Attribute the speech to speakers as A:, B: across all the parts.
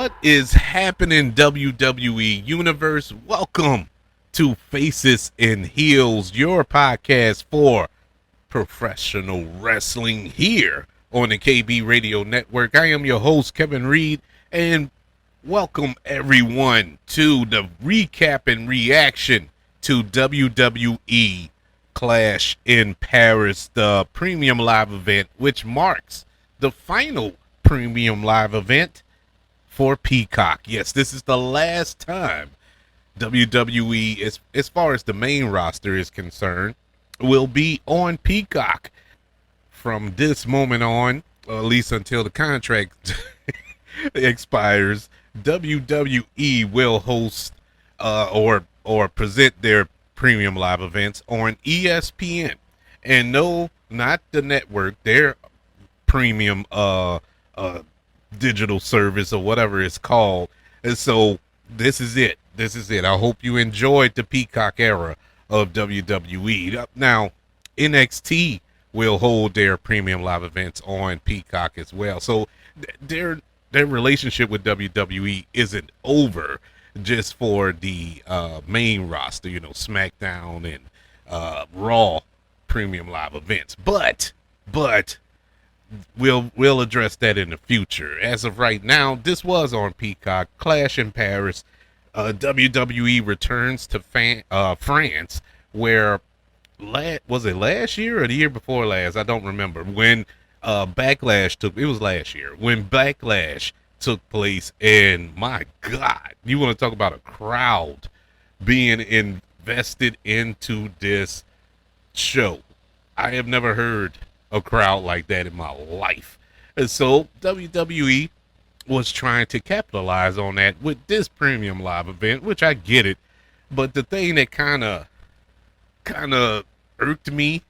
A: What is happening, WWE Universe? Welcome to Faces and Heels, your podcast for professional wrestling here on the KB Radio Network. I am your host, Kevin Reed, and welcome everyone to the recap and reaction to WWE Clash in Paris, the premium live event, which marks the final premium live event for Peacock. Yes, this is the last time WWE, as far as the main roster is concerned, will be on Peacock. From this moment on, at least until the contract expires, WWE will host or present their premium live events on ESPN. And no, not the network, their premium digital service or whatever it's called. And so this is it. I hope you enjoyed the Peacock era of WWE. Now, NXT will hold their premium live events on Peacock as well. So their relationship with WWE isn't over just for the main roster, SmackDown and Raw premium live events. But we'll address that in the future. As of right now, this was on Peacock. Clash in Paris. WWE returns to France, where was it last year or the year before last? I don't remember. When Backlash it was last year when Backlash took place, and my God, you want to talk about a crowd being invested into this show. I have never heard a crowd like that in my life. And so WWE was trying to capitalize on that with this premium live event, which I get it. But the thing that kind of irked me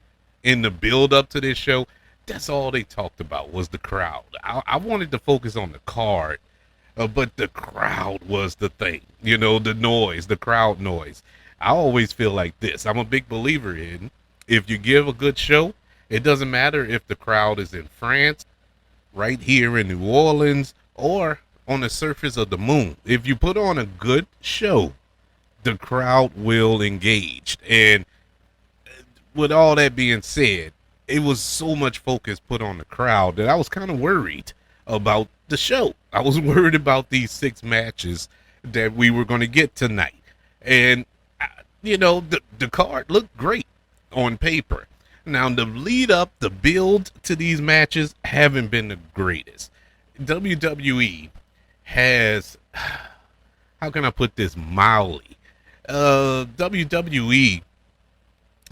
A: in the build up to this show, that's all they talked about was the crowd. I wanted to focus on the card, but the crowd was the thing, the noise, the crowd noise. I always feel like this. I'm a big believer in, if you give a good show, it doesn't matter if the crowd is in France, right here in New Orleans, or on the surface of the moon. If you put on a good show, the crowd will engage. And with all that being said, it was so much focus put on the crowd that I was kind of worried about the show. I was worried about these 6 matches that we were going to get tonight. And, the card looked great on paper. Now, the lead up, the build to these matches haven't been the greatest. WWE has, how can I put this mildly? WWE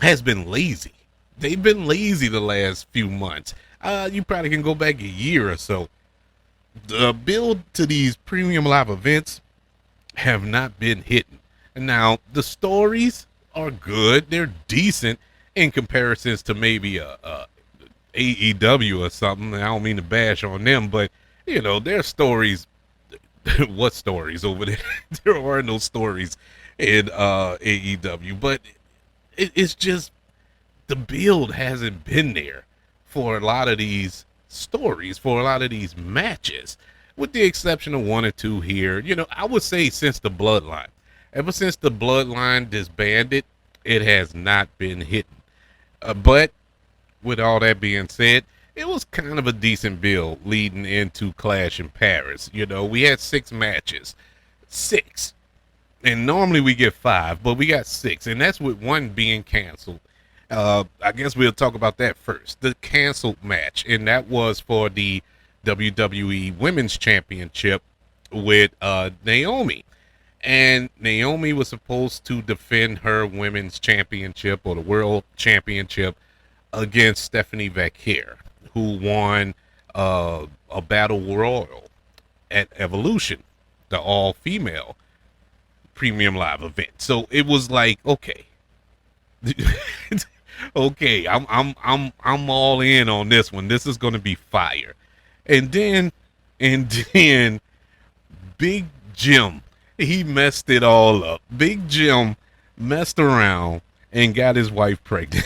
A: has been lazy. They've been lazy the last few months. You probably can go back a year or so. The build to these premium live events have not been hitting. Now, the stories are good. They're decent in comparisons to maybe a AEW or something. I don't mean to bash on them, but their stories. What stories over there? There are no stories in AEW, but it's just the build hasn't been there for a lot of these stories, for a lot of these matches, with the exception of 1 or 2 here. I would say since the Bloodline, ever since the Bloodline disbanded, it has not been hitting. But with all that being said, it was kind of a decent build leading into Clash in Paris. We had 6 matches. 6. And normally we get 5, but we got 6. And that's with 1 being canceled. I guess we'll talk about that first. The canceled match. And that was for the WWE Women's Championship with Naomi. And Naomi was supposed to defend her Women's Championship or the World Championship against Stephanie Vaquer, who won a Battle Royal at Evolution, the all-female premium live event. So it was like, okay, okay, I'm all in on this one. This is going to be fire. And then Big Jim, he messed it all up. Big Jim messed around and got his wife pregnant.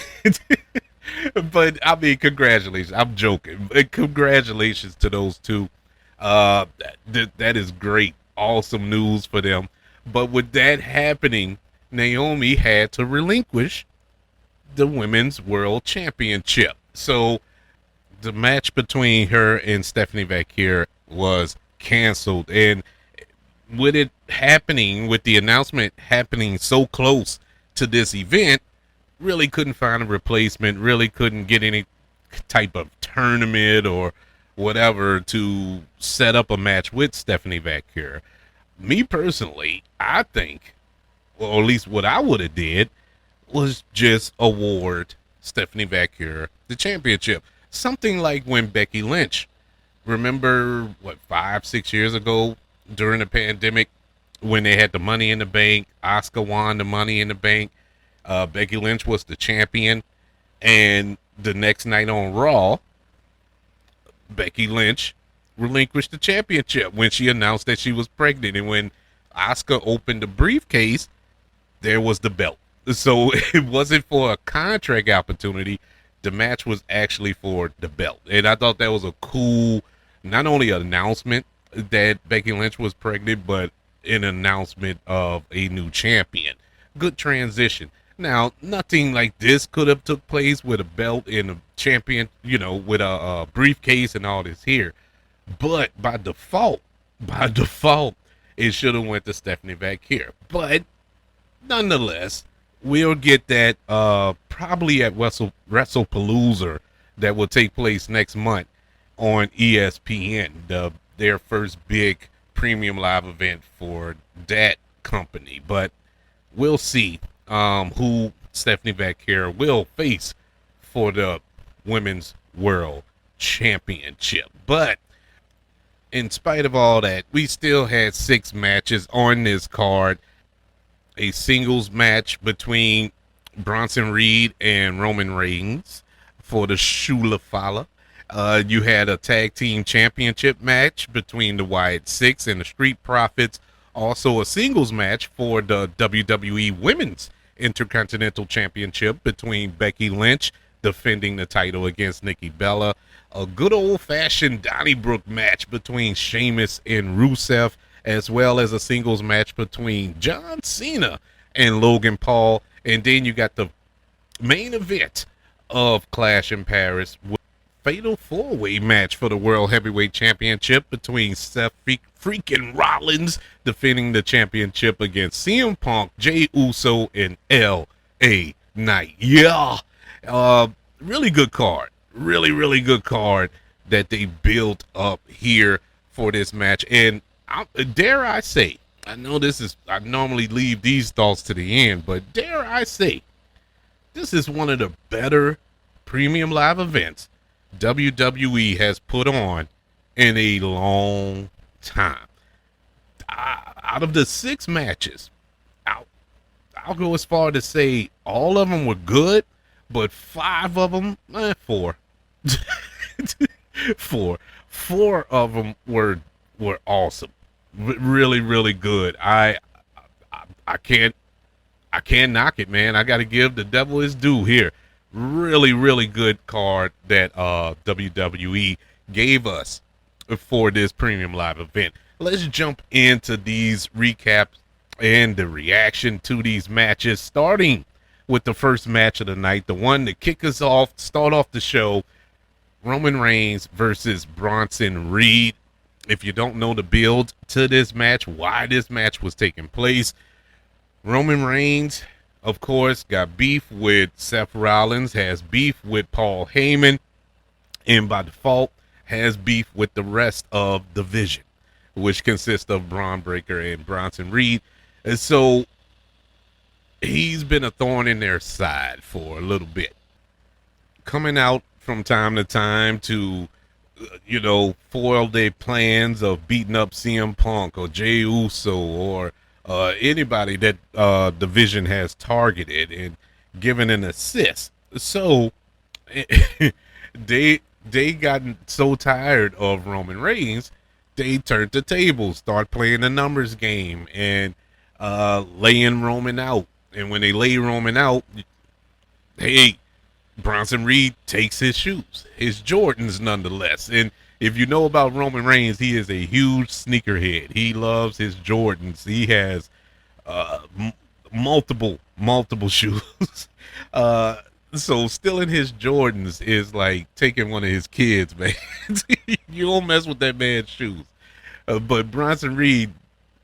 A: But I mean, congratulations. I'm joking. Congratulations to those two. That is great, awesome news for them. But with that happening, Naomi had to relinquish the Women's World Championship. So the match between her and Stephanie Vaquer was canceled, and with it happening, with the announcement happening so close to this event, really couldn't find a replacement, really couldn't get any type of tournament or whatever to set up a match with Stephanie Vaquer. Me personally, I think, or at least what I would have did, was just award Stephanie Vaquer the championship. Something like when Becky Lynch, remember what, 5-6 years ago during the pandemic, when they had the Money in the Bank, Asuka won the Money in the Bank, Becky Lynch was the champion, and the next night on Raw, Becky Lynch relinquished the championship when she announced that she was pregnant, and when Asuka opened the briefcase, there was the belt. So it wasn't for a contract opportunity. The match was actually for the belt. And I thought that was a cool, not only an announcement that Becky Lynch was pregnant, but an announcement of a new champion. Good transition. Now, nothing like this could have took place with a belt and a champion, with a briefcase and all this here. But by default, it should have went to Stephanie Vaquer. But nonetheless, we'll get that probably at WrestlePalooza that will take place next month on ESPN, their first big premium live event for that company. But we'll see who Stephanie Vaquer will face for the Women's World Championship. But in spite of all that, we still had 6 matches on this card. A singles match between Bronson Reed and Roman Reigns for the Shula Fala. You had a tag team championship match between the Wyatt Six and the Street Profits. Also a singles match for the WWE Women's Intercontinental Championship between Becky Lynch defending the title against Nikki Bella. A good old-fashioned Donnybrook match between Sheamus and Rusev, as well as a singles match between John Cena and Logan Paul. And then you got the main event of Clash in Paris with a fatal 4-way match for the World Heavyweight Championship between Seth freaking Rollins defending the championship against CM Punk, Jey Uso, and L.A. Knight. Yeah. Really good card. Really good card that they built up here for this match. And dare I say, I normally leave these thoughts to the end, but dare I say, this is one of the better premium live events WWE has put on in a long time. Out of the 6 matches, I'll go as far to say all of them were good, but 5 of them, 4. 4 of them were awesome. Really good. I can't knock it, man. I got to give the devil his due here. Really good card that WWE gave us for this premium live event. Let's jump into these recaps and the reaction to these matches, starting with the first match of the night, the one to kick us off, start off the show. Roman Reigns versus Bronson Reed. If you don't know the build to this match, why this match was taking place, Roman Reigns, of course, got beef with Seth Rollins, has beef with Paul Heyman, and by default has beef with the rest of the Vision, which consists of Braun Breaker and Bronson Reed. And so he's been a thorn in their side for a little bit, coming out from time to time to foil their plans of beating up CM Punk or Jey Uso or anybody that the Vision has targeted and given an assist. So they gotten so tired of Roman Reigns, they turned the tables, start playing the numbers game, and laying Roman out. And when they lay Roman out, hey, Bronson Reed takes his shoes, his Jordans nonetheless. And if you know about Roman Reigns, he is a huge sneakerhead. He loves his Jordans. He has m- multiple shoes. uh, so stealing his Jordans is like taking one of his kids, man. You don't mess with that man's shoes. But Bronson Reed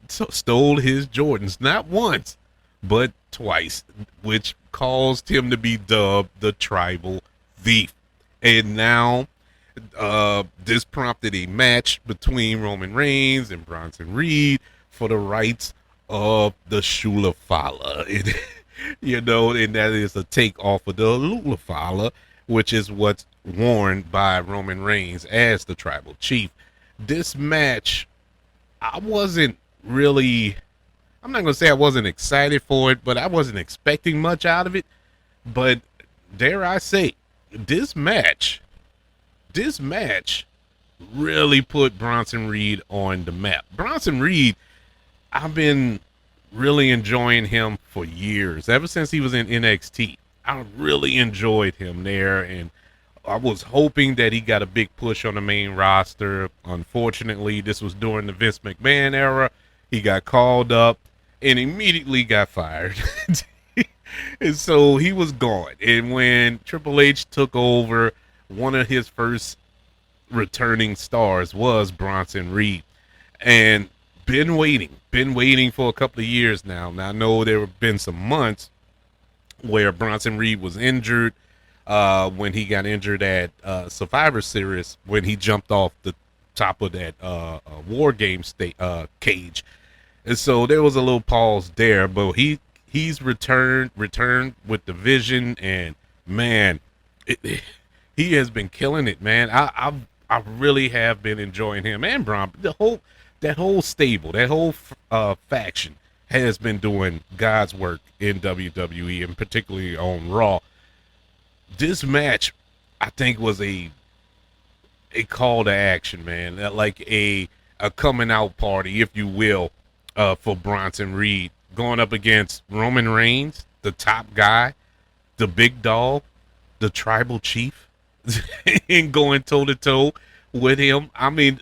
A: stole his Jordans not once, but twice, which caused him to be dubbed the Tribal Thief. And now, this prompted a match between Roman Reigns and Bronson Reed for the rights of the Shula Fala. And that is a take off of the Lula Fala, which is what's worn by Roman Reigns as the Tribal Chief. This match, I wasn't really, I'm not going to say I wasn't excited for it, but I wasn't expecting much out of it. But dare I say, this match really put Bronson Reed on the map. Bronson Reed, I've been really enjoying him for years. Ever since he was in NXT, I really enjoyed him there, and I was hoping that he got a big push on the main roster. Unfortunately, this was during the Vince McMahon era. He got called up and immediately got fired. And so he was gone. And when Triple H took over, one of his first returning stars was Bronson Reed. And been waiting for a couple of years now. Now, I know there have been some months where Bronson Reed was injured, when he got injured at Survivor Series, when he jumped off the top of that War Games cage. And so there was a little pause there, but he's returned with the Vision, and man, he has been killing it, man. I really have been enjoying him and Bron. That whole stable, that whole faction has been doing God's work in WWE, and particularly on Raw. This match, I think, was a call to action, man. Like a coming out party, if you will, for Bronson Reed, going up against Roman Reigns, the top guy, the big dog, the Tribal Chief, and going toe to toe with him. I mean,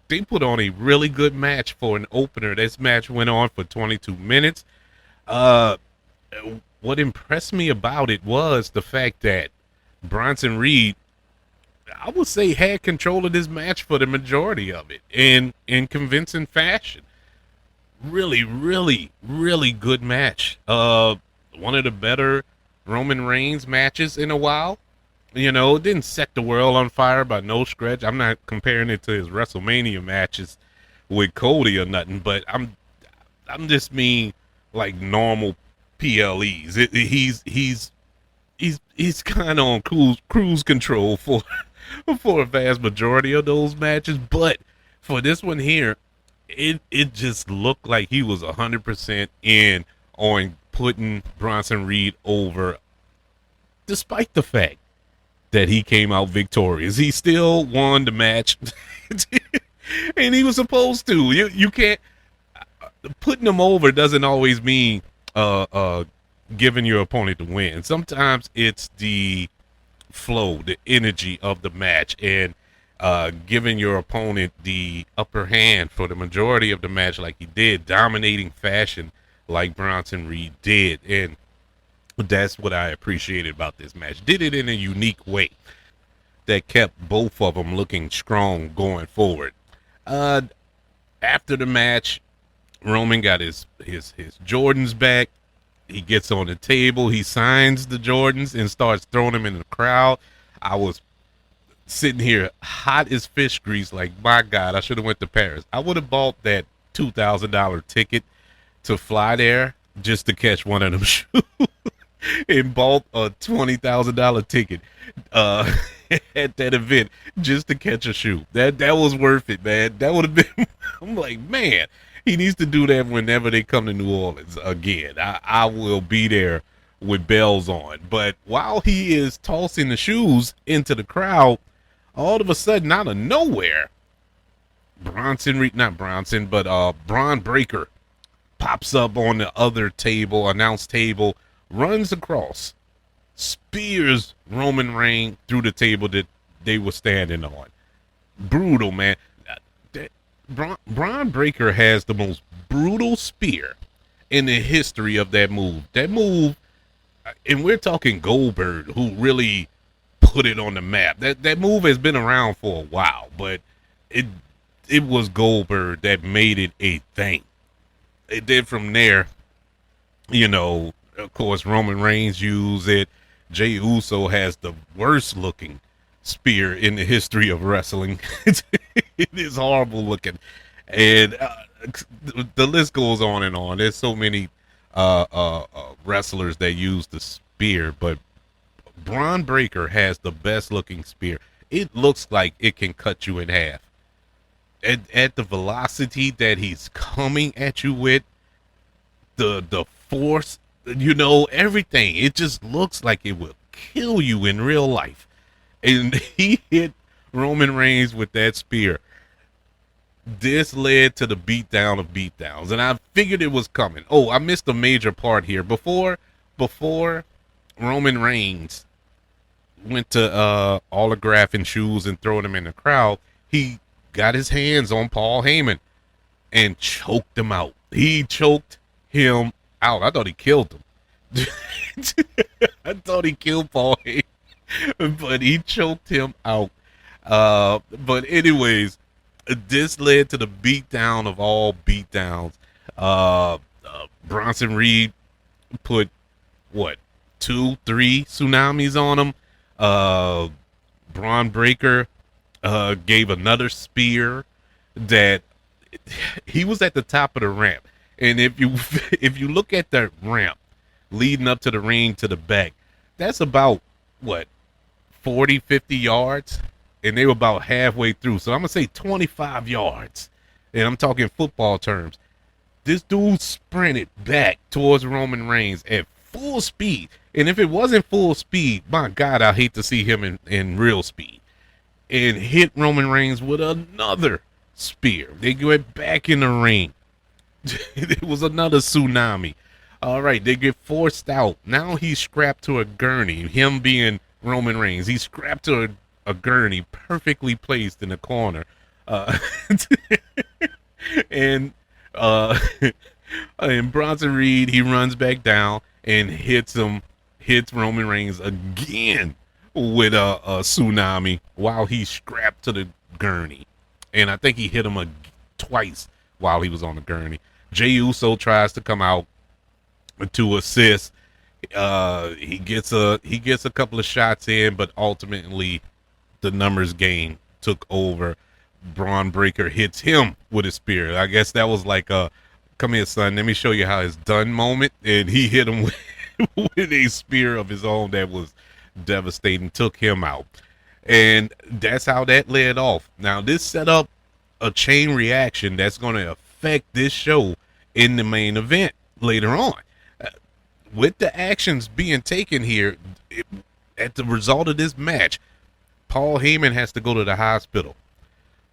A: they put on a really good match for an opener. This match went on for 22 minutes. What impressed me about it was the fact that Bronson Reed, I would say, had control of this match for the majority of it in convincing fashion. Really, really, really good match. One of the better Roman Reigns matches in a while. You know, it didn't set the world on fire by no stretch. I'm not comparing it to his WrestleMania matches with Cody or nothing, but I'm just mean like normal PLEs. He's kind of on cruise control for a vast majority of those matches, but for this one here, it just looked like he was 100% in on putting Bronson Reed over, despite the fact that he came out victorious. He still won the match, and he was supposed to. You can't, putting him over doesn't always mean giving your opponent the win. Sometimes it's the flow, the energy of the match, and giving your opponent the upper hand for the majority of the match, like he did, dominating fashion like Bronson Reed did. And that's what I appreciated about this match. Did it in a unique way that kept both of them looking strong going forward. After the match, Roman got his Jordans back. He gets on the table. He signs the Jordans and starts throwing them in the crowd. I was sitting here hot as fish grease, like, my God, I should have went to Paris. I would have bought that $2,000 ticket to fly there just to catch one of them shoes. And bought a $20,000 ticket at that event just to catch a shoe. That was worth it, man. That would have been. I'm like, man, he needs to do that whenever they come to New Orleans again. I will be there with bells on. But while he is tossing the shoes into the crowd, all of a sudden, out of nowhere, Braun Breaker pops up on the other table, announce table, runs across, spears Roman Reigns through the table that they were standing on. Brutal, man. Braun Breaker has the most brutal spear in the history of that move. That move, and we're talking Goldberg, who really put it on the map. That move has been around for a while, but it was Goldberg that made it a thing. It did from there, of course, Roman Reigns used it. Jey Uso has the worst looking spear in the history of wrestling. It is horrible looking. And the list goes on and on. There's so many wrestlers that use the spear, but Braun Breaker has the best looking spear. It looks like it can cut you in half. At the velocity that he's coming at you with, the force, everything. It just looks like it will kill you in real life. And he hit Roman Reigns with that spear. This led to the beatdown of beatdowns, and I figured it was coming. Oh, I missed a major part here. Before Roman Reigns went to autographing shoes and throwing them in the crowd, he got his hands on Paul Heyman and choked him out. He choked him out. I thought he killed him. I thought he killed Paul Heyman, but he choked him out. But anyways, this led to the beatdown of all beatdowns. Bronson Reed put 2, 3 tsunamis on him. Braun Breaker gave another spear that he was at the top of the ramp. And if you look at the ramp leading up to the ring to the back, that's about 40, 50 yards. And they were about halfway through. So I'm going to say 25 yards. And I'm talking football terms. This dude sprinted back towards Roman Reigns at full speed. And if it wasn't full speed, my God, I hate to see him in real speed. And hit Roman Reigns with another spear. They went back in the ring. It was another tsunami. All right, they get forced out. Now he's strapped to a gurney. Him being Roman Reigns. He's strapped to a gurney perfectly placed in the corner. And Bronson Reed, he runs back down and hits Roman Reigns again with a tsunami while he's strapped to the gurney. And I think he hit him twice while he was on the gurney. Jey Uso tries to come out to assist. He gets a couple of shots in, but ultimately the numbers game took over. Braun Breaker hits him with a spear. I guess that was like a, come here, son, let me show you how it's done moment. And he hit him with a spear of his own that was devastating, took him out. And that's how that led off. Now, this set up a chain reaction that's going to affect this show in the main event later on. With the actions being taken here, at the result of this match, Paul Heyman has to go to the hospital.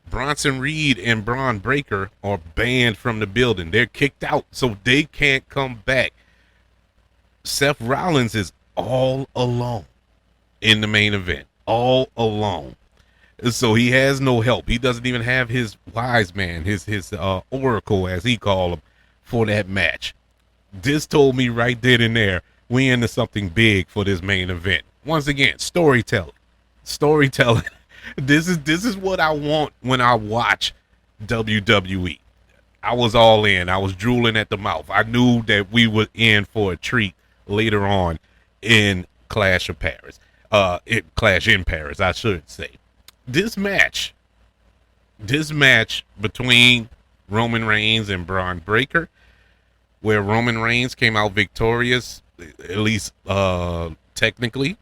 A: Bronson Reed and Braun Breaker are banned from the building. They're kicked out, so they can't come back. Seth Rollins is all alone in the main event. All alone. So he has no help. He doesn't even have his wise man, his oracle, as he called him, for that match. This told me right then and there, we into something big for this main event. Once again, storytelling. This is what I want when I watch WWE. I was all in. I was drooling at the mouth. I knew that we were in for a treat later on in Clash of Paris. Clash in Paris, I should say. This match between Roman Reigns and Braun Breaker, where Roman Reigns came out victorious, at least technically.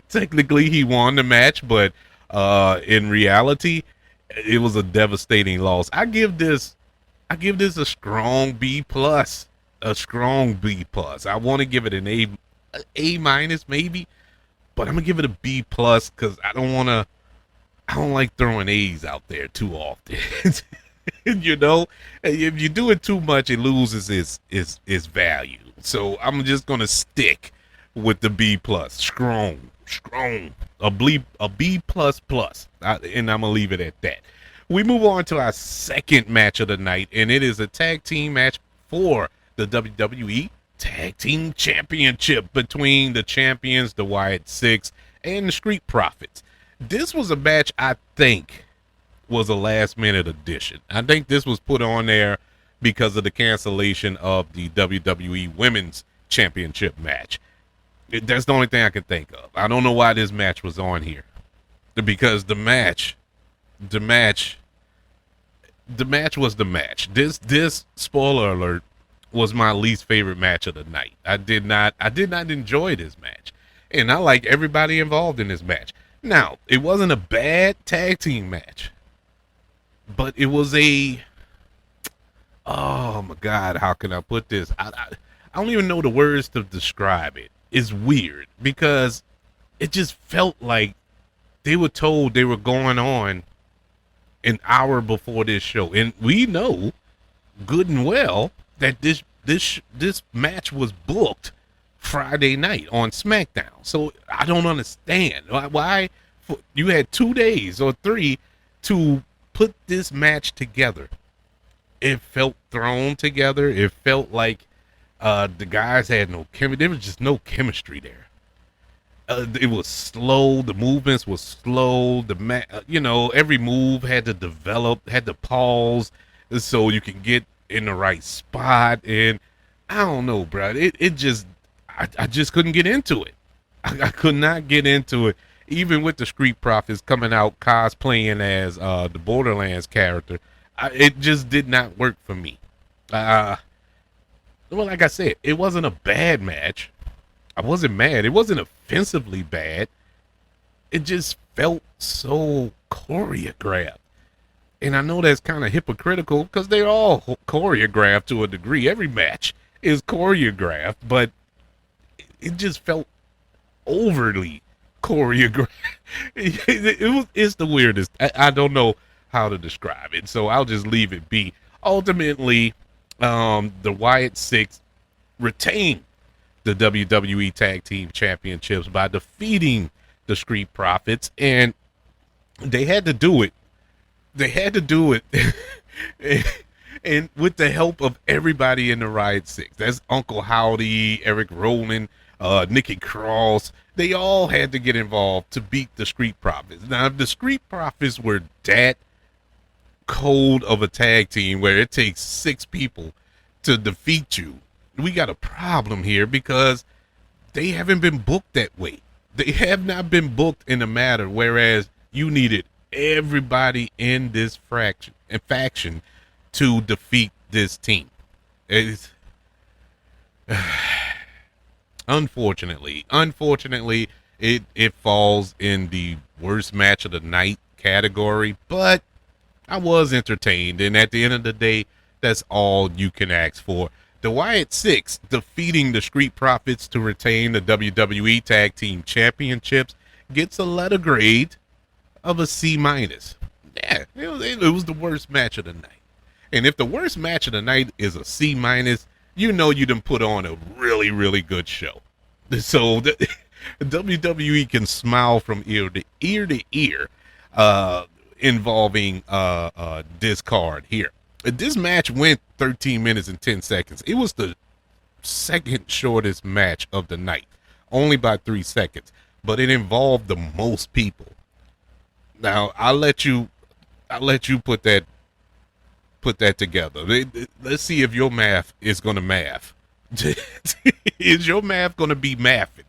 A: Technically, he won the match, but in reality, it was a devastating loss. I give this a strong B plus. A strong B plus. I want to give it an A minus maybe, but I'm gonna give it a B plus because I don't like throwing A's out there too often. If you do it too much, it loses its value. So I'm just gonna stick with the B plus. Strong. A B plus plus. And I'm gonna leave it at that. We move on to our second match of the night, and it is a tag team match for the WWE Tag Team Championship between the champions, the Wyatt Six, and the Street Profits. This was a match I think was a last minute addition. I think this was put on there because of the cancellation of the WWE Women's Championship match. That's the only thing I can think of. I don't know why this match was on here. Because the match was the match. This spoiler alert was my least favorite match of the night. I did not enjoy this match. And I like everybody involved in this match. Now, it wasn't a bad tag team match. But it was oh my God, how can I put this? I don't even know the words to describe it. It's weird because it just felt like they were told they were going on an hour before this show. And we know good and well that this match was booked Friday night on SmackDown. So I don't understand why you had 2 days or 3 to put this match together. It felt thrown together. It felt like the guys had no chemistry. There was just no chemistry there. It was slow. The movements was slow. Every move had to develop, had to pause so you can get in the right spot. And I don't know, bro. I just couldn't get into it. I could not get into it. Even with the Street Profits coming out cosplaying as the Borderlands character, it just did not work for me. Well, like I said, it wasn't a bad match. I wasn't mad. It wasn't offensively bad. It just felt so choreographed. And I know that's kind of hypocritical because they're all choreographed to a degree. Every match is choreographed, but it just felt overly choreographed. It's the weirdest. I don't know how to describe it, so I'll just leave it be. Ultimately, the Wyatt Six retained the WWE Tag Team Championships by defeating the Street Profits, and they had to do it. And with the help of everybody in the Wyatt Six. That's Uncle Howdy, Eric Rowan, Nikki Cross. They all had to get involved to beat the Street Profits. Now, if the Street Profits were that cold of a tag team where it takes 6 people to defeat you, we got a problem here because they haven't been booked that way. They have not been booked in a matter, whereas you needed everybody in this faction to defeat this team. It's unfortunately, it falls in the worst match of the night category, but I was entertained, and at the end of the day, that's all you can ask for. The Wyatt Six defeating the Street Profits to retain the WWE Tag Team Championships gets a letter grade of a C-. Yeah, it was the worst match of the night. And if the worst match of the night is a C-, you know you done put on a really, really good show. So the WWE can smile from ear to ear involving this card here. This match went 13 minutes and 10 seconds. It was the second shortest match of the night, only by 3 seconds, but it involved the most people. Now I'll let you put that together. Let's see if your math is going to math. Is your math going to be mathing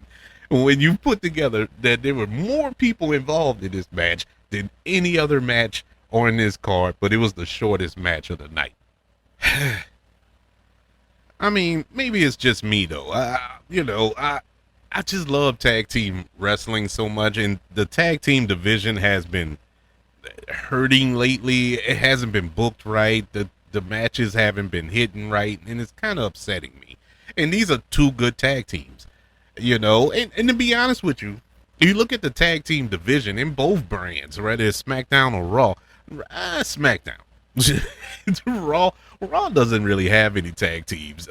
A: when you put together that there were more people involved in this match than any other match on this card, but it was the shortest match of the night? I mean, maybe it's just me though. I just love tag team wrestling so much, and the tag team division has been hurting lately. It hasn't been booked right. The matches haven't been hitting right, and it's kind of upsetting me. And these are 2 good tag teams, and to be honest with you, you look at the tag team division in both brands, whether it's SmackDown or Raw. SmackDown. Raw doesn't really have any tag teams.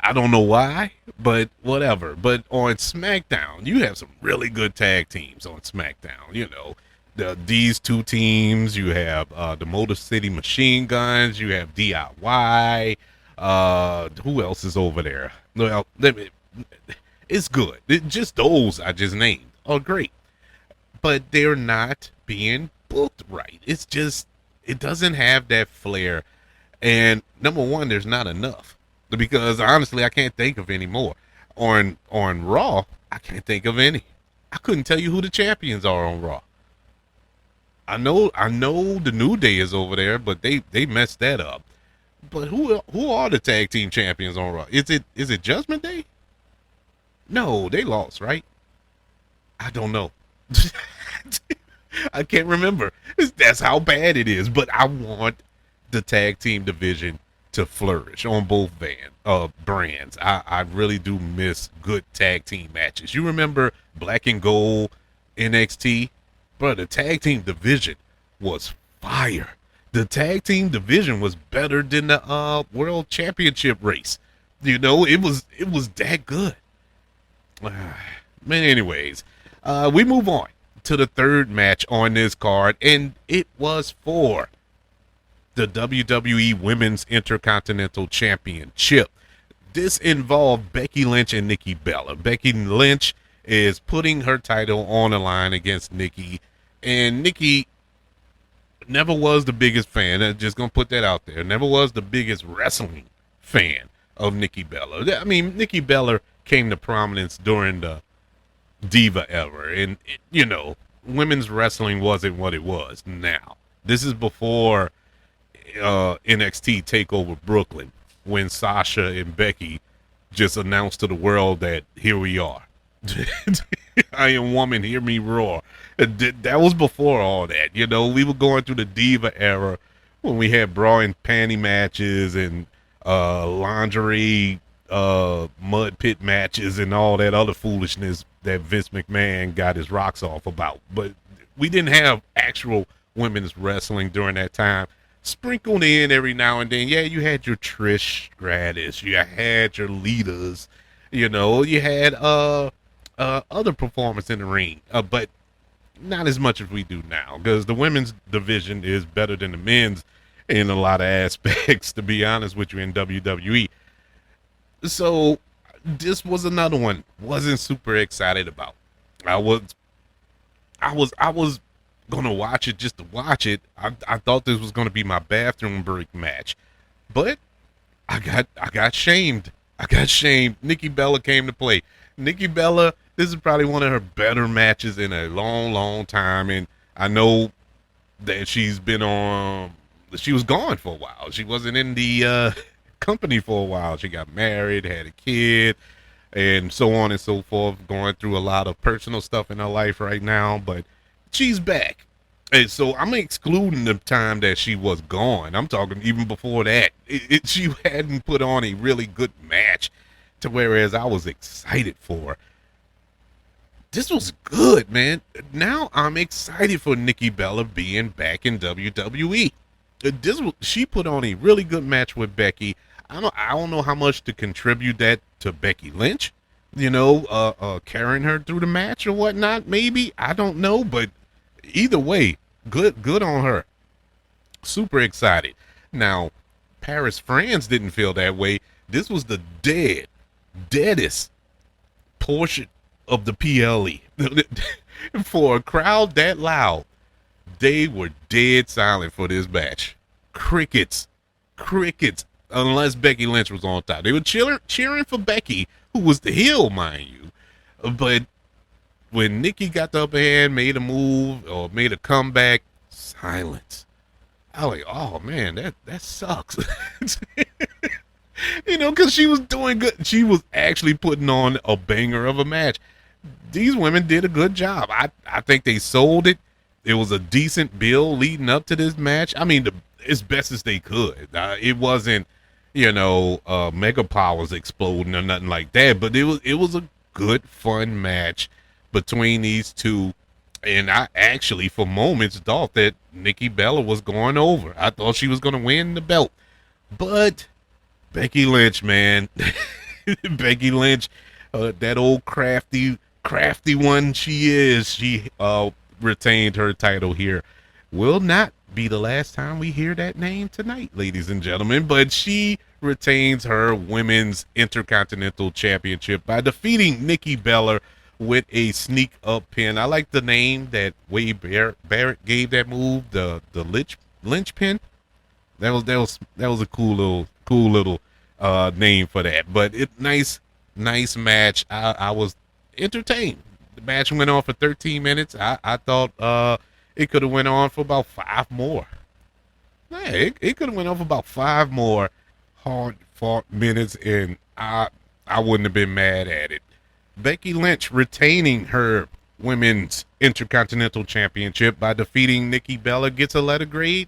A: I don't know why, but whatever. But on SmackDown, you have some really good tag teams on SmackDown. You know, these two teams. You have the Motor City Machine Guns. You have DIY. Who else is over there? Well, it's good. Just those I just named are great, but they're not being booked right. It's just it doesn't have that flair. And number one, there's not enough because honestly, I can't think of any more. On Raw, I can't think of any. I couldn't tell you who the champions are on Raw. I know the New Day is over there, but they messed that up. But who are the tag team champions on Raw? Is it Judgment Day? No, they lost, right? I don't know. I can't remember. That's how bad it is. But I want the tag team division to flourish on both brands. I really do miss good tag team matches. You remember Black and Gold NXT? But the tag team division was fire. The tag team division was better than the world championship race. You know, it was that good. Man, anyways, we move on to the third match on this card, and it was for the WWE Women's Intercontinental Championship. This involved Becky Lynch and Nikki Bella. Becky Lynch is putting her title on the line against Nikki, and Nikki never was the biggest fan. I'm just gonna put that out there. Never was the biggest wrestling fan of Nikki Bella. I mean, Nikki Bella came to prominence during the Diva era, and you know, women's wrestling wasn't what it was now. This is before NXT Takeover Brooklyn, when Sasha and Becky just announced to the world that here we are. Iron Woman, hear me roar. That was before all that. You know, we were going through the Diva era when we had bra and panty matches and lingerie mud pit matches and all that other foolishness that Vince McMahon got his rocks off about. But we didn't have actual women's wrestling during that time. Sprinkled in every now and then. Yeah, you had your Trish Stratus, you had your Litas, you know, you had other performers in the ring, but not as much as we do now, because the women's division is better than the men's in a lot of aspects, to be honest with you, in WWE. So this was another one wasn't super excited about. I was gonna watch it just to watch it. I thought this was gonna be my bathroom break match, but I got shamed. Nikki Bella came to play. Nikki Bella, this is probably one of her better matches in a long time, and I know that she was gone for a while. She wasn't in the company for a while. She got married, had a kid, and so on and so forth, going through a lot of personal stuff in her life right now, but she's back. And so I'm excluding the time that she was gone. I'm talking even before that. She hadn't put on a really good match to whereas I was excited for. This was good, man. Now I'm excited for Nikki Bella being back in WWE. She put on a really good match with Becky. I don't know how much to contribute that to Becky Lynch, you know, carrying her through the match or whatnot. Maybe, I don't know, but either way, good on her. Super excited. Now, Paris France didn't feel that way. This was the deadest portion of the PLE. For a crowd that loud, they were dead silent for this match. Crickets, unless Becky Lynch was on top. They were cheering for Becky, who was the heel, mind you. But when Nikki got the upper hand, made a move or made a comeback, silence. I was like, oh man, that sucks. You know, because she was doing good. She was actually putting on a banger of a match. These women did a good job. I think they sold it. It was a decent build leading up to this match. I mean, as best as they could. It wasn't, you know, Mega Powers exploding or nothing like that, but it was a good, fun match between these two. And I actually, for moments, thought that Nikki Bella was going over. I thought she was going to win the belt. But Becky Lynch, man, Becky Lynch, that old crafty one she is. She retained her title here. Will not be the last time we hear that name tonight, ladies and gentlemen. But she retains her women's Intercontinental Championship by defeating Nikki Bella with a sneak up pin. I like the name that Wade Barrett gave that move, the Lynch pin. That was a cool little name for that. But nice match. I was entertained. The match went on for 13 minutes. I thought it could have went on for about 5 more. Yeah, it could have went on for about 5 more hard fought minutes, and I wouldn't have been mad at it. Becky Lynch retaining her women's Intercontinental Championship by defeating Nikki Bella gets a letter grade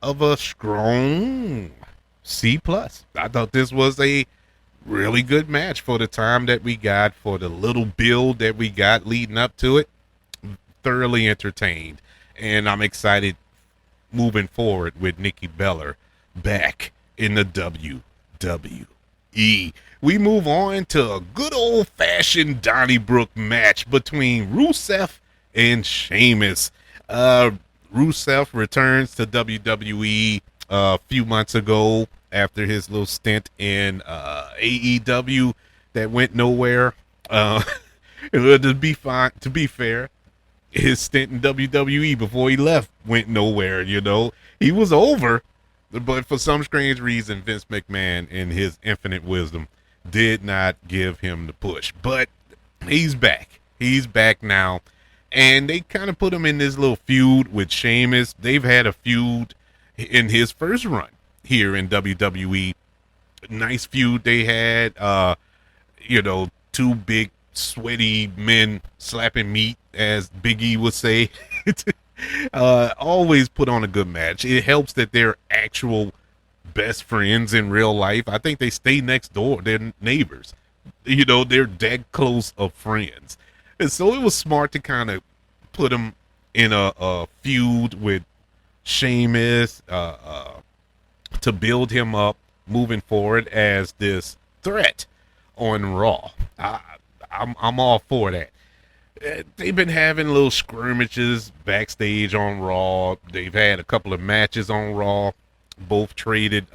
A: of a strong C+. I thought this was a really good match for the time that we got, for the little build that we got leading up to it. Thoroughly entertained, and I'm excited moving forward with Nikki Bella back in the WWE. We move on to a good old-fashioned Donnybrook match between Rusev and Sheamus. Rusev returns to WWE a few months ago after his little stint in AEW that went nowhere. To be fair, his stint in WWE before he left went nowhere. He was over, but for some strange reason, Vince McMahon, in his infinite wisdom, did not give him the push. But he's back. He's back now. And they kind of put him in this little feud with Sheamus. They've had a feud in his first run here in WWE. Nice feud they had. Two big, sweaty men slapping meat, as Big E would say. Always put on a good match. It helps that they're actual best friends in real life. I think they stay next door. They're neighbors. They're that close of friends. And so it was smart to kind of put him in a feud with Sheamus to build him up moving forward as this threat on Raw. I'm all for that. They've been having little skirmishes backstage on Raw. They've had a couple of matches on Raw, both traded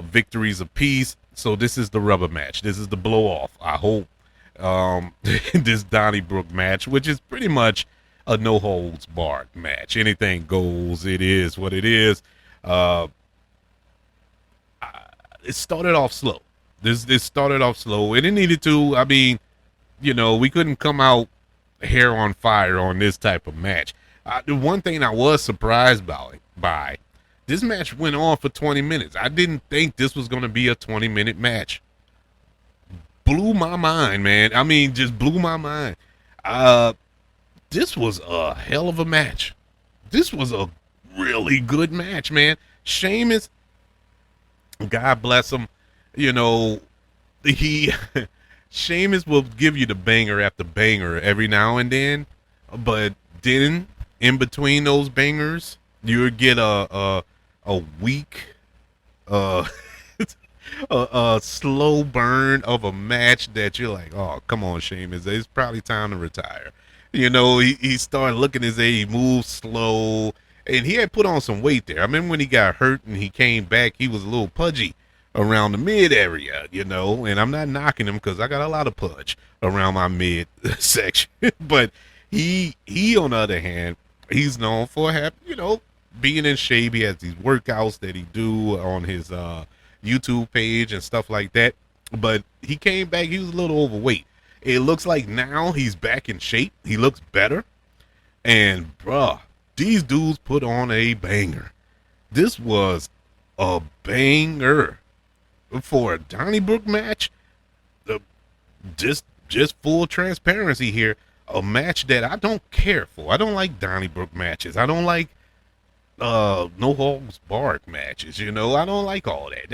A: victories apiece. So this is the rubber match. This is the blow off, I hope. This Donnybrook match, which is pretty much a no holds barred match. Anything goes. It is what it is. It started off slow. This started off slow, and it needed to. I mean, we couldn't come out hair on fire on this type of match. The one thing I was surprised by this match went on for 20 minutes. I didn't think this was going to be a 20-minute match. Blew my mind, man. I mean, just blew my mind. This was a hell of a match. This was a really good match, man. Sheamus, God bless him, Sheamus will give you the banger after banger every now and then, but then in between those bangers, you'll get a weak, a slow burn of a match that you're like, oh, come on, Sheamus, it's probably time to retire. He started looking as if he moved slow, and he had put on some weight there. I remember when he got hurt and he came back, he was a little pudgy around the mid area, and I'm not knocking him because I got a lot of pudge around my mid section. But he on the other hand, he's known for being in shape. He has these workouts that he do on his YouTube page and stuff like that. But he came back, he was a little overweight. It looks like now he's back in shape. He looks better. And bruh, these dudes put on a banger. This was a banger for a Donnybrook match. Just full transparency here. A match that I don't care for. I don't like Donnybrook matches. I don't like no holds barred matches. I don't like all that.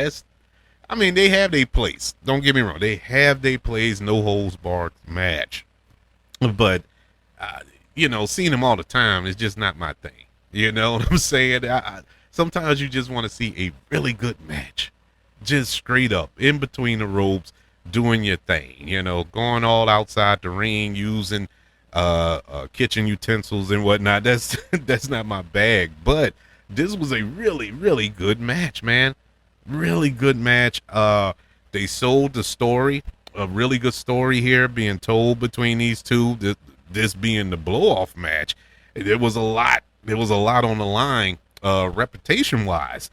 A: They have their place. Don't get me wrong. They have their place, no holds barred match. But, seeing them all the time is just not my thing. You know what I'm saying? Sometimes you just want to see a really good match. Just straight up, in between the ropes, doing your thing, going all outside the ring, using kitchen utensils and whatnot. That's that's not my bag. But this was a really, really good match, man. Really good match. They sold the story, a really good story here being told between these two. This being the blow off match, there was a lot. There was a lot on the line, reputation wise,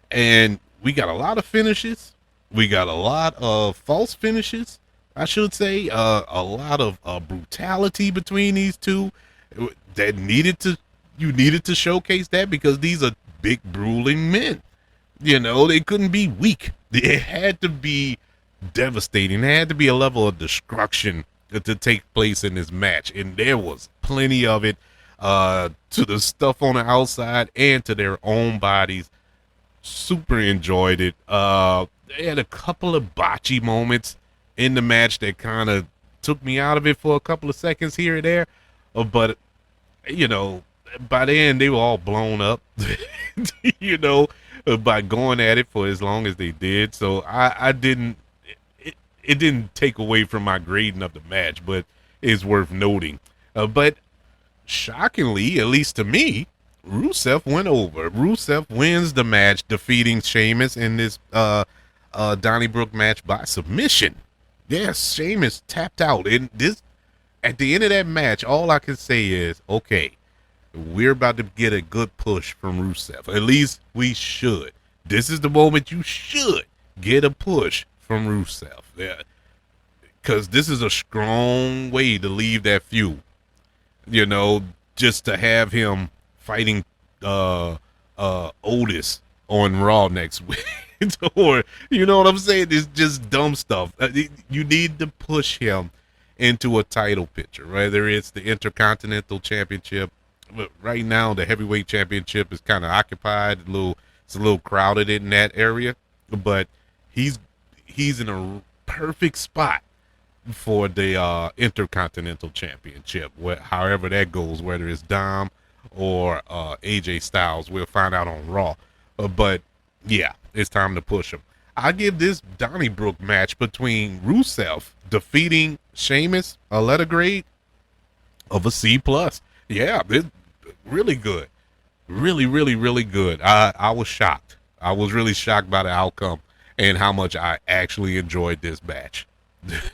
A: and we got a lot of finishes. We got a lot of false finishes, I should say. A lot of brutality between these two that you needed to showcase that because these are big, grueling men. They couldn't be weak. It had to be devastating. There had to be a level of destruction to take place in this match, and there was plenty of it, to the stuff on the outside and to their own bodies. Super enjoyed it. They had a couple of botchy moments in the match that kind of took me out of it for a couple of seconds here and there, but by the end they were all blown up. you know by going at it for as long as they did. So I didn't, it didn't take away from my grading of the match, but it's worth noting. But shockingly, at least to me, Rusev went over. Rusev wins the match, defeating Sheamus in this Donnybrook match by submission. Yes, Sheamus tapped out. And this, at the end of that match, all I can say is, okay, we're about to get a good push from Rusev. At least we should. This is the moment you should get a push from Rusev. Yeah. Because this is a strong way to leave that feud. Just to have him fighting Otis on Raw next week. Or, you know what I'm saying? It's just dumb stuff. You need to push him into a title picture, whether it's the Intercontinental Championship. But right now, the Heavyweight Championship is kind of occupied. It's a little crowded in that area. But he's in a perfect spot for the Intercontinental Championship, however that goes, whether it's Dom or AJ Styles. We'll find out on Raw. But yeah, it's time to push him. I give this Donnybrook match between Rusev defeating Sheamus a letter grade of a C+. Yeah, it's really good. Really, really, really good. I was shocked. I was really shocked by the outcome and how much I actually enjoyed this match.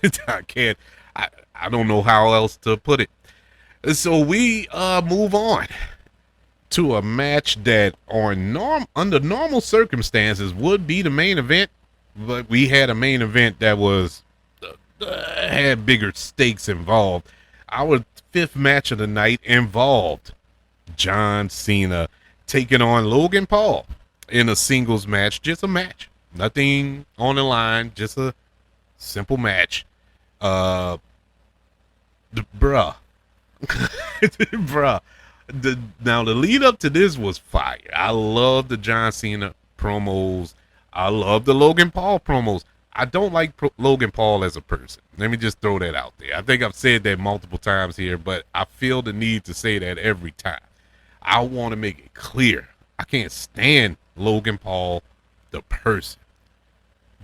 A: I don't know how else to put it. So we move on to a match that under normal circumstances would be the main event, but we had a main event that was had bigger stakes involved. Our fifth match of the night involved John Cena taking on Logan Paul in a singles match. Just a match, nothing on the line, just a simple match. Bruh. Now the lead up to this was fire. I love the John Cena promos. I love the Logan Paul promos. I don't like Logan Paul as a person. Let me just throw that out there. I think I've said that multiple times here, but I feel the need to say that every time. I want to make it clear. I can't stand Logan Paul, the person.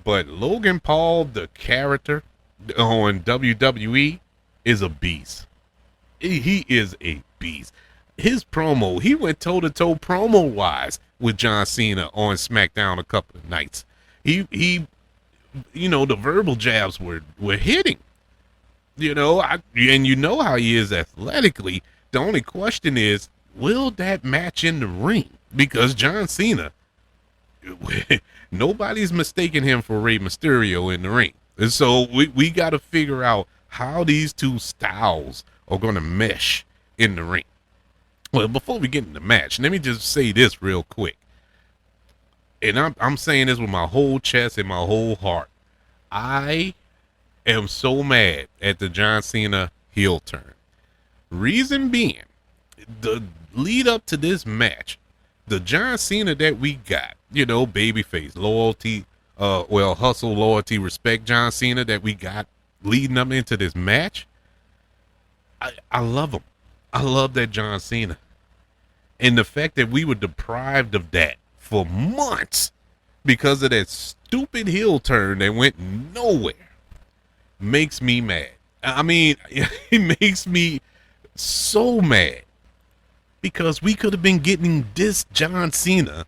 A: But Logan Paul, the character on WWE, is a beast. He is a beast. His promo, he went toe-to-toe promo-wise with John Cena on SmackDown a couple of nights. He the verbal jabs were hitting. And you know how he is athletically. The only question is, will that match in the ring? Because John Cena, nobody's mistaking him for Rey Mysterio in the ring. And so we got to figure out how these two styles are going to mesh in the ring. Well, before we get in the match, let me just say this real quick. And I'm saying this with my whole chest and my whole heart. I am so mad at the John Cena heel turn. Reason being, the lead up to this match, the John Cena that we got, babyface, loyalty, hustle, loyalty, respect John Cena that we got leading up into this match, I love him. I love that John Cena. And the fact that we were deprived of that for months because of that stupid heel turn that went nowhere. makes me mad. I mean, it makes me so mad because we could have been getting this John Cena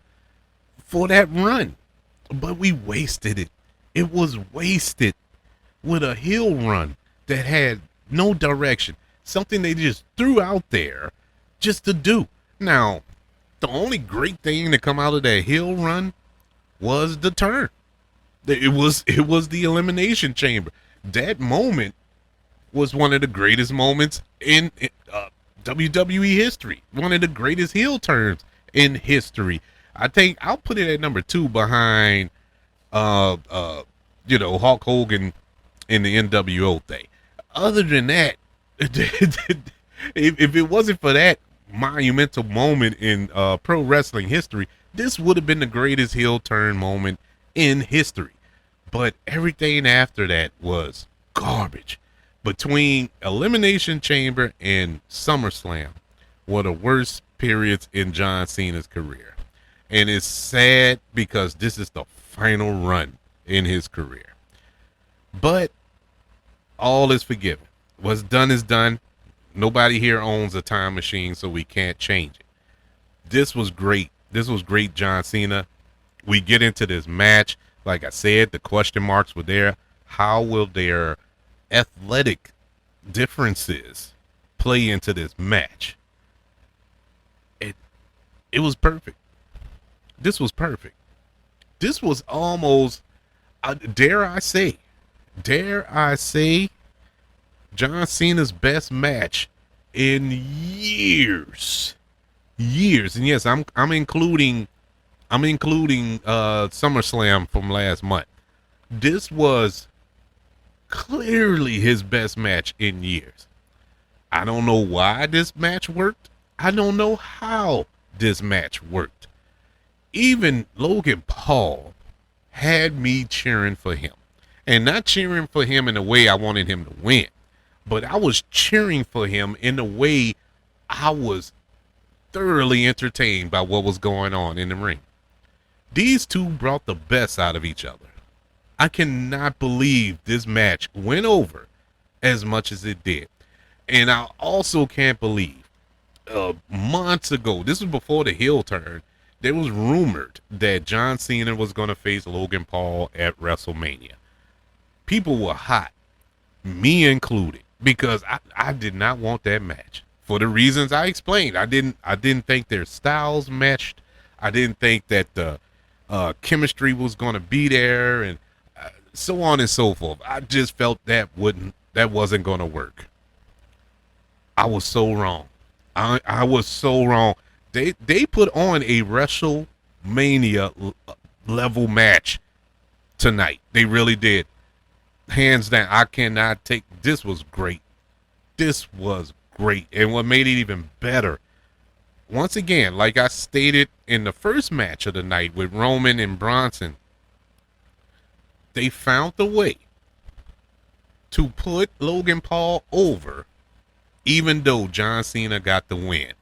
A: for that run, but we wasted it. It was wasted with a heel run that had no direction, something they just threw out there just to do. Now, the only great thing to come out of that heel run was the turn. It was the Elimination Chamber. That moment was one of the greatest moments in WWE history. One of the greatest heel turns in history. I think I'll put it at number 2 behind Hulk Hogan in the NWO thing. Other than that, if it wasn't for that monumental moment in pro wrestling history, this would have been the greatest heel turn moment in history. But everything after that was garbage. Between Elimination Chamber and SummerSlam were the worst periods in John Cena's career. And it's sad because this is the final run in his career. But all is forgiven. What's done is done. Nobody here owns a time machine, so we can't change it. This was great. This was great, John Cena. We get into this match. Like I said, the question marks were there. How will their athletic differences play into this match? It was perfect. This was perfect. This was almost, dare I say, John Cena's best match in years. And yes, I'm including SummerSlam from last month. This was clearly his best match in years. I don't know why this match worked. I don't know how this match worked. Even Logan Paul had me cheering for him. And not cheering for him in the way I wanted him to win, but I was cheering for him in the way I was thoroughly entertained by what was going on in the ring. These two brought the best out of each other. I cannot believe this match went over as much as it did. And I also can't believe months ago, this was before the heel turn, there was rumored that John Cena was going to face Logan Paul at WrestleMania. People were hot, me included, because I did not want that match for the reasons I explained. I didn't think their styles matched. I didn't think that the chemistry was going to be there, and so on and so forth. I just felt that wasn't going to work. I was so wrong. I was so wrong. They put on a WrestleMania level match tonight. They really did. Hands down, I cannot take. This was great. This was great. And what made it even better, once again, like I stated in the first match of the night with Roman and Bronson, they found the way to put Logan Paul over, even though John Cena got the win.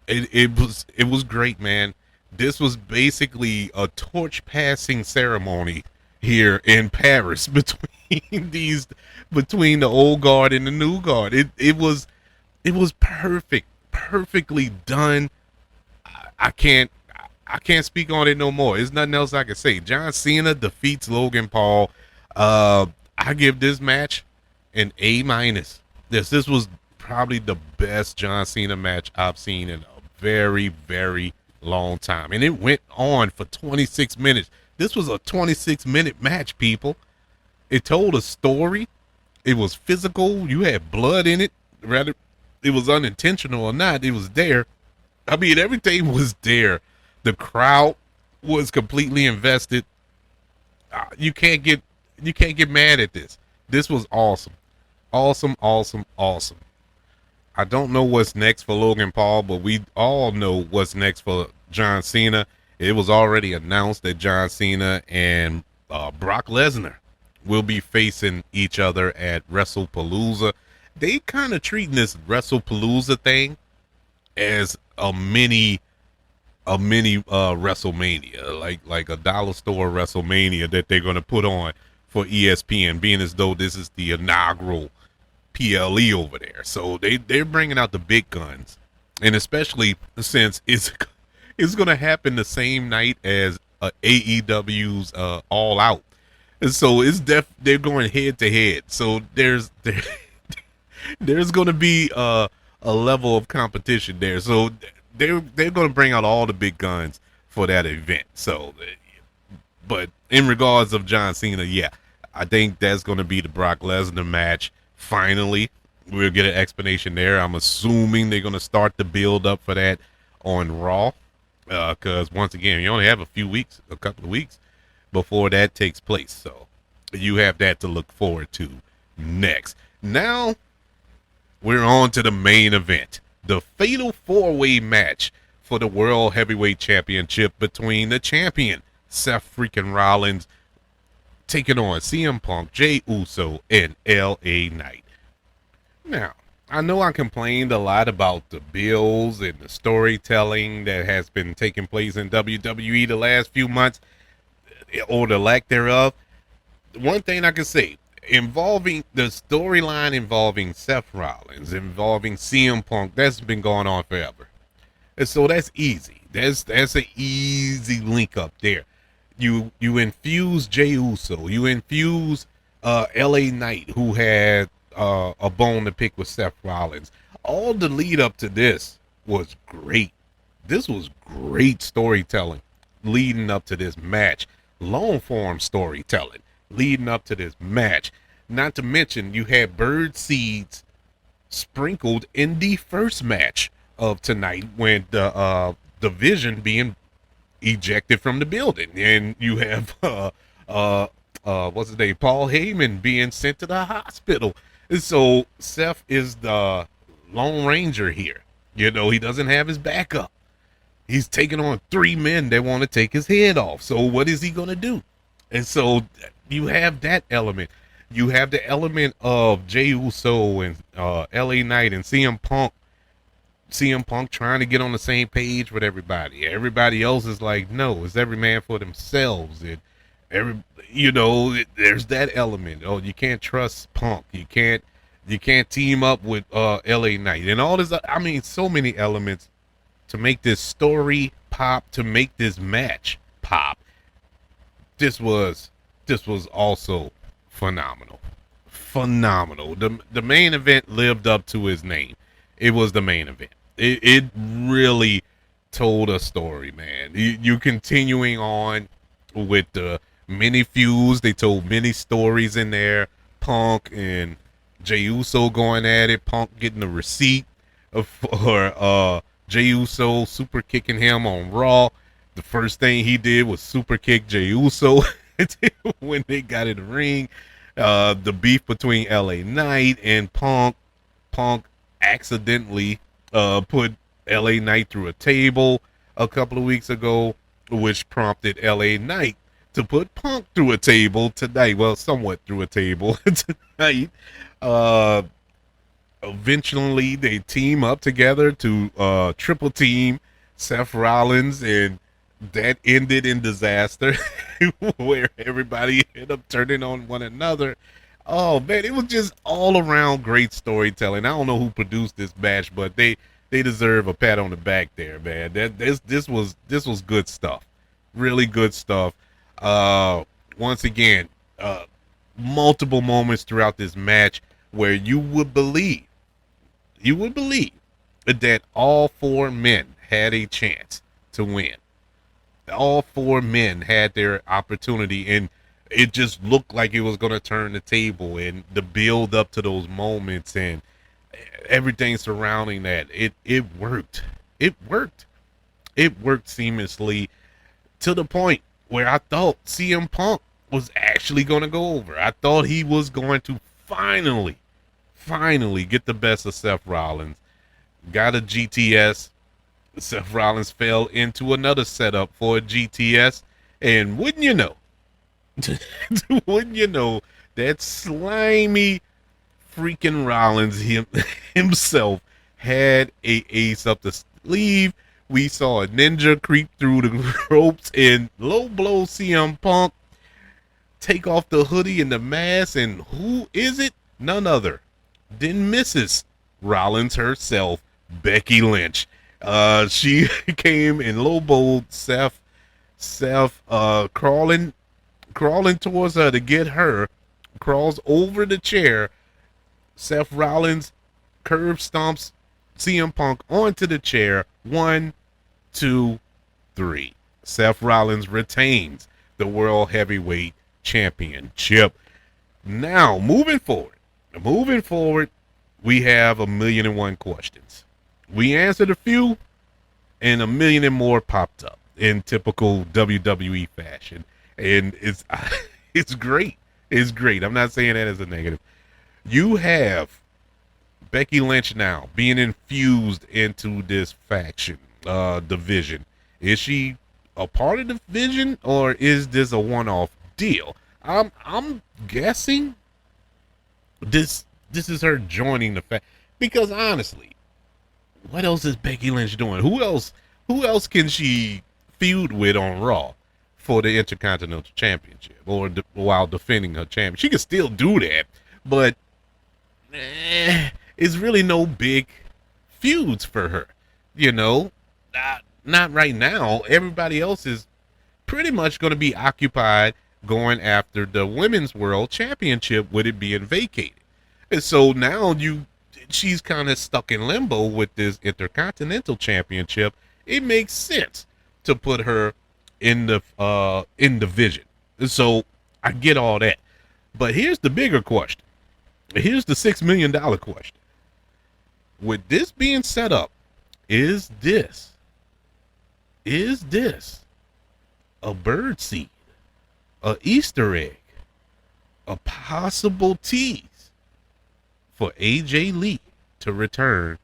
A: It was great, man. This was basically a torch passing ceremony here in Paris between the old guard and the new guard. It was perfectly done. I can't speak on it no more. There's nothing else I can say. John Cena defeats Logan Paul. I give this match an A-. This was probably the best John Cena match I've seen in a very, very long time. And it went on for 26 minutes. This was a 26-minute match, people. It told a story. It was physical. You had blood in it. Rather, it was unintentional or not, it was there. I mean, everything was there. The crowd was completely invested. You can't get mad at this. This was awesome. Awesome. I don't know what's next for Logan Paul, but we all know what's next for John Cena. It was already announced that John Cena and Brock Lesnar will be facing each other at WrestlePalooza. They kind of treating this WrestlePalooza thing as a mini WrestleMania, like a dollar store WrestleMania that they're going to put on for ESPN, being as though this is the inaugural PLE over there. So they're bringing out the big guns, and especially since it's going to happen the same night as AEW's All Out, and so they're going head to head. So there's going to be a level of competition there. So they're going to bring out all the big guns for that event. So, but in regards of John Cena, yeah, I think that's going to be the Brock Lesnar match. Finally, we'll get an explanation there. I'm assuming they're going to start the build up for that on Raw, because once again, you only have a couple of weeks before that takes place. So you have that to look forward to next. Now we're on to the main event, the Fatal 4-Way match for the World Heavyweight Championship between the champion, Seth freaking Rollins, taking on CM Punk, Jey Uso, and LA Knight. Now, I know I complained a lot about the bills and the storytelling that has been taking place in WWE the last few months, or the lack thereof. One thing I can say, involving the storyline involving Seth Rollins, involving CM Punk, that's been going on forever. And so that's easy. That's an easy link up there. You infuse Jey Uso, you infuse LA Knight, who had a bone to pick with Seth Rollins. All the lead up to this was great. This was great storytelling leading up to this match. Long form storytelling leading up to this match. Not to mention, you had bird seeds sprinkled in the first match of tonight when the Vision being ejected from the building, and you have what's his name, Paul Heyman, being sent to the hospital. And so Seth is the Lone Ranger here. You know, he doesn't have his backup. He's taking on 3 men that want to take his head off. So what is he going to do? And so you have that element. You have the element of Jey Uso and LA Knight and CM Punk. CM Punk trying to get on the same page with everybody. Everybody else is like, no, it's every man for themselves. And there's that element. Oh, you can't trust Punk. You can't team up with LA Knight and all this. I mean, so many elements to make this story pop, to make this match pop. This was also phenomenal. The main event lived up to his name. It was the main event. It really told a story, man. You continuing on with the many feuds. They told many stories in there. Punk and Jey Uso going at it. Punk getting a receipt for Jey Uso super kicking him on Raw. The first thing he did was super kick Jey Uso when they got in the ring. The beef between LA Knight and Punk. Punk accidentally put LA Knight through a table a couple of weeks ago, which prompted LA Knight to put Punk through a table tonight. Well, somewhat through a table tonight. Eventually, they team up together to triple team Seth Rollins, and that ended in disaster where everybody ended up turning on one another. Oh man, it was just all around great storytelling. I don't know who produced this match, but they deserve a pat on the back there, man. This was good stuff. Really good stuff. Once again, multiple moments throughout this match where you would believe that all 4 men had a chance to win. All 4 men had their opportunity, and it just looked like it was going to turn the table, and the build up to those moments and everything surrounding that, it worked. It worked seamlessly to the point where I thought CM Punk was actually going to go over. I thought he was going to finally get the best of Seth Rollins. Got a GTS. Seth Rollins fell into another setup for a GTS, and wouldn't you know, that slimy freaking Rollins himself had a ace up the sleeve. We saw a ninja creep through the ropes and low blow CM Punk take off the hoodie and the mask, and who is it? None other than Mrs. Rollins herself, Becky Lynch. She came and lowballed Seth crawling towards her to get her, crawls over the chair. Seth Rollins curb stomps CM Punk onto the chair. 1, 2, 3. Seth Rollins retains the World Heavyweight Championship. Now, moving forward, we have 1,000,001 questions. We answered a few, and 1,000,000 and more popped up in typical WWE fashion. And it's it's great. It's great. I'm not saying that as a negative. You have Becky Lynch now being infused into this faction division. Is she a part of the division, or is this a one-off deal? I'm guessing this is her joining the fact, because honestly, what else is Becky Lynch doing? Who else can she feud with on Raw for the Intercontinental Championship, or while defending her champion? She can still do that, but it's really no big feuds for her, not right now. Everybody else is pretty much going to be occupied going after the Women's World Championship with it being vacated. And so now she's kind of stuck in limbo with this Intercontinental Championship. It makes sense to put her in the division. So I get all that. But here's the bigger question. Here's the $6 million question. With this being set up, is this a bird seed, a Easter egg, a possible tease for AJ Lee to return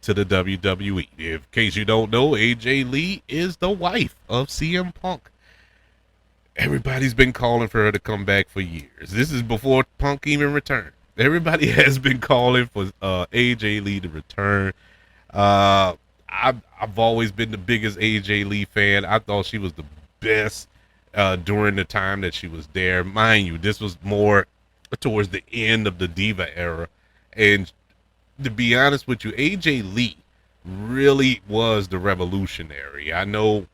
A: to the WWE? In case you don't know, AJ Lee is the wife of CM Punk. Everybody's been calling for her to come back for years. This is before Punk even returned. Everybody has been calling for AJ Lee to return. I've always been the biggest AJ Lee fan. I thought she was the best during the time that she was there. Mind you, this was more towards the end of the Diva era. And to be honest with you, AJ Lee really was the revolutionary. I know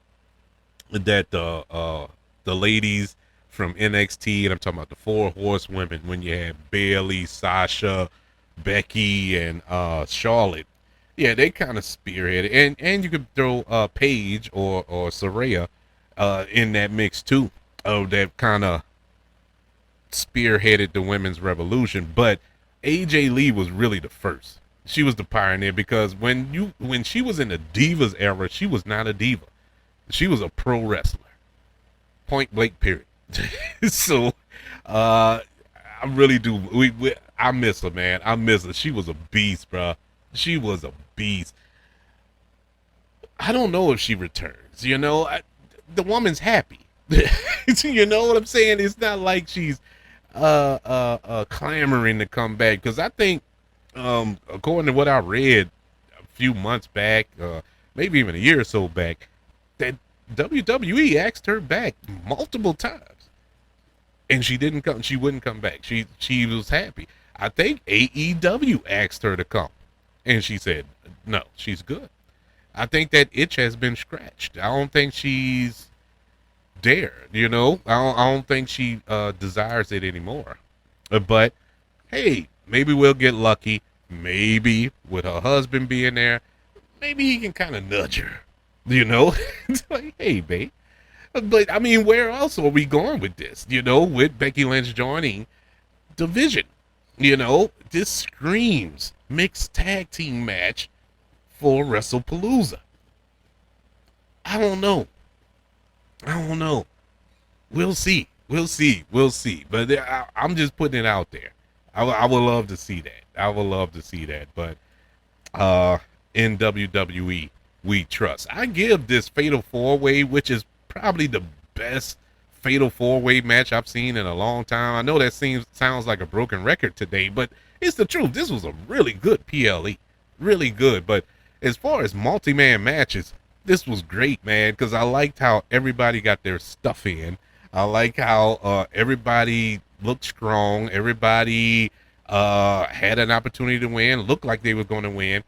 A: that the ladies from NXT, and I'm talking about the 4 horsewomen, when you had Bayley, Sasha, Becky, and Charlotte. Yeah, they kind of spearheaded, and you could throw Paige or Saraya in that mix too. That kind of spearheaded the women's revolution. But AJ Lee was really the first. She was the pioneer, because when she was in the Divas era, she was not a diva. She was a pro wrestler. Point blank, period. So I really do. I miss her, man. I miss her. She was a beast, bro. She was a beast. I don't know if she returns. The woman's happy. You know what I'm saying? It's not like she's clamoring to come back, because I think, according to what I read a few months back, maybe even a year or so back, that WWE asked her back multiple times, and she didn't come. She wouldn't come back. She was happy. I think AEW asked her to come, and she said no, she's good. I think that itch has been scratched. I don't think she's there. I don't think she desires it anymore. But hey, maybe we'll get lucky. Maybe with her husband being there, maybe he can kind of nudge her. It's like, hey, babe. But I mean, where else are we going with this? With Becky Lynch joining division. This screams mixed tag team match for WrestlePalooza. I don't know. We'll see. But I'm just putting it out there. I would love to see that. But in WWE, we trust. I give this Fatal 4-Way, which is probably the best Fatal 4-Way match I've seen in a long time. I know that sounds like a broken record today, but it's the truth. This was a really good PLE. Really good. But as far as multi-man matches, this was great, man, because I liked how everybody got their stuff in. I like how everybody looked strong. Everybody had an opportunity to win. Looked like they were going to win.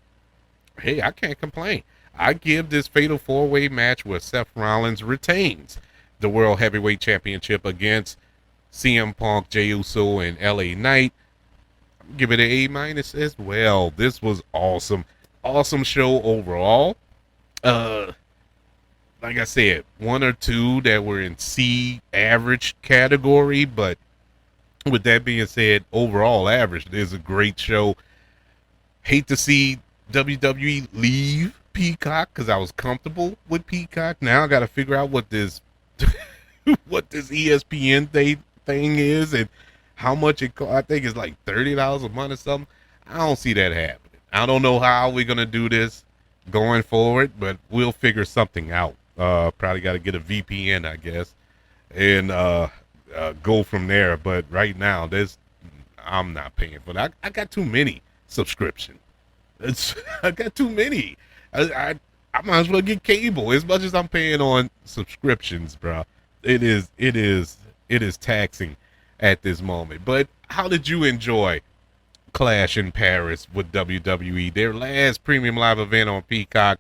A: Hey, I can't complain. I give this fatal four-way match where Seth Rollins retains the World Heavyweight Championship against CM Punk, Jey Uso, and LA Knight. Give it an A- as well. This was awesome. Awesome show overall. Uh, like I said, one or two that were in C average category, but with that being said, overall average, it is a great show. Hate to see WWE leave Peacock because I was comfortable with Peacock. Now I got to figure out what this what this ESPN thing is and how much it costs. I think it's like $30 a month or something. I don't see that happening. I don't know how we're gonna do this going forward, but we'll figure something out. Probably got to get a VPN, I guess, and go from there. But right now, I'm not paying for that. I got too many subscriptions. I got too many. I might as well get cable as much as I'm paying on subscriptions, bro. It is taxing at this moment. But how did you enjoy Clash in Paris with WWE, their last premium live event on Peacock?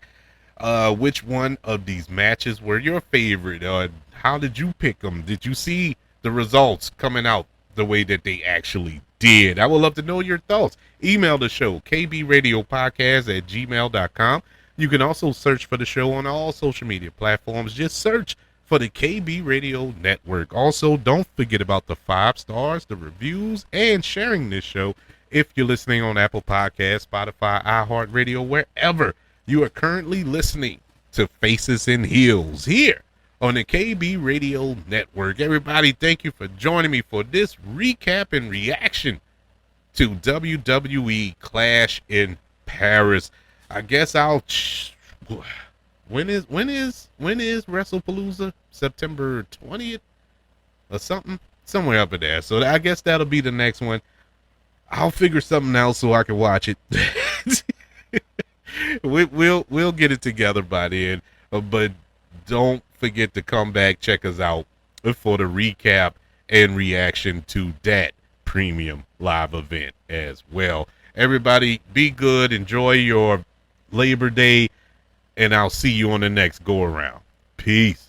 A: Which one of these matches were your favorite? How did you pick them? Did you see the results coming out the way that they actually did? I would love to know your thoughts. Email the show, kbradiopodcast@gmail.com. You can also search for the show on all social media platforms. Just search for the KB Radio Network. Also, don't forget about the 5 stars, the reviews, and sharing this show if you're listening on Apple Podcasts, Spotify, iHeartRadio, wherever you are currently listening to Faces and Heels here on the KB Radio Network. Everybody, thank you for joining me for this recap and reaction to WWE Clash in Paris. I guess when is WrestlePalooza? September 20th or something? Somewhere up in there. So I guess that'll be the next one. I'll figure something else so I can watch it. We'll get it together by then. But don't forget to come back, check us out for the recap and reaction to that premium live event as well. Everybody, be good. Enjoy your Labor Day, and I'll see you on the next go around. Peace.